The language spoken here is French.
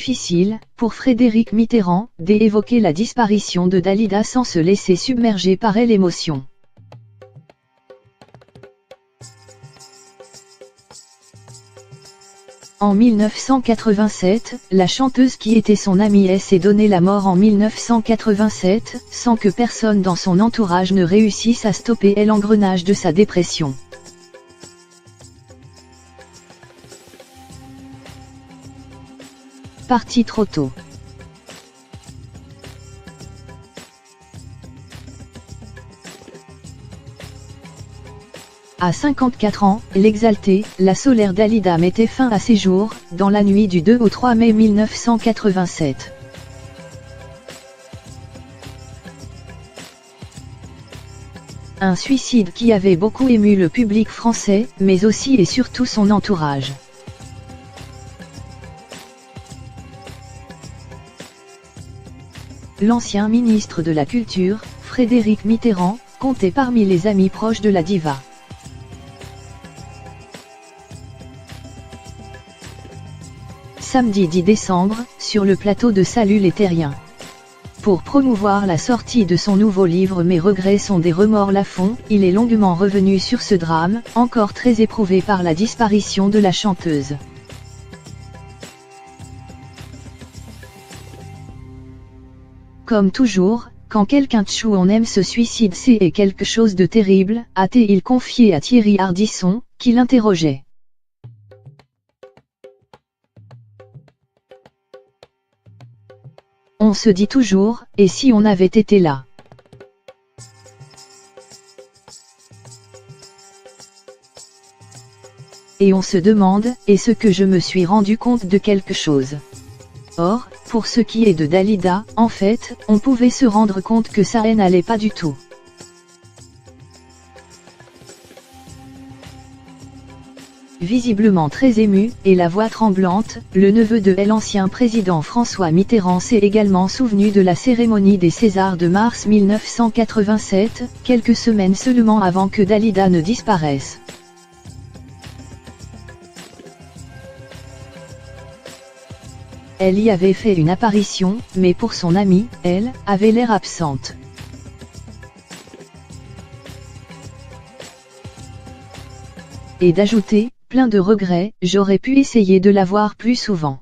difficile, pour Frédéric Mitterrand, d'évoquer la disparition de Dalida sans se laisser submerger par l'émotion. En 1987, la chanteuse qui était son amie s'est donné la mort en 1987, sans que personne dans son entourage ne réussisse à stopper l'engrenage de sa dépression. Parti trop tôt. À 54 ans, l'exaltée, la solaire Dalida mettait fin à ses jours, dans la nuit du 2 au 3 mai 1987. Un suicide qui avait beaucoup ému le public français, mais aussi et surtout son entourage. L'ancien ministre de la Culture, Frédéric Mitterrand, comptait parmi les amis proches de la diva. Samedi 10 décembre, sur le plateau de Salut les Terriens. Pour promouvoir la sortie de son nouveau livre Mes regrets sont des remords Lafont, il est longuement revenu sur ce drame, encore très éprouvé par la disparition de la chanteuse. Comme toujours, quand quelqu'un tchou on aime se suicide c'est quelque chose de terrible, a-t-il confié à Thierry Ardisson, qui l'interrogeait. On se dit toujours, et si on avait été là? Et on se demande, est-ce que je me suis rendu compte de quelque chose? Or, pour ce qui est de Dalida, en fait, on pouvait se rendre compte que ça n'allait pas du tout. Visiblement très ému, et la voix tremblante, le neveu de l'ancien président François Mitterrand s'est également souvenu de la cérémonie des Césars de mars 1987, quelques semaines seulement avant que Dalida ne disparaisse. Elle y avait fait une apparition, mais pour son amie, elle, avait l'air absente. Et d'ajouter, plein de regrets, j'aurais pu essayer de la voir plus souvent.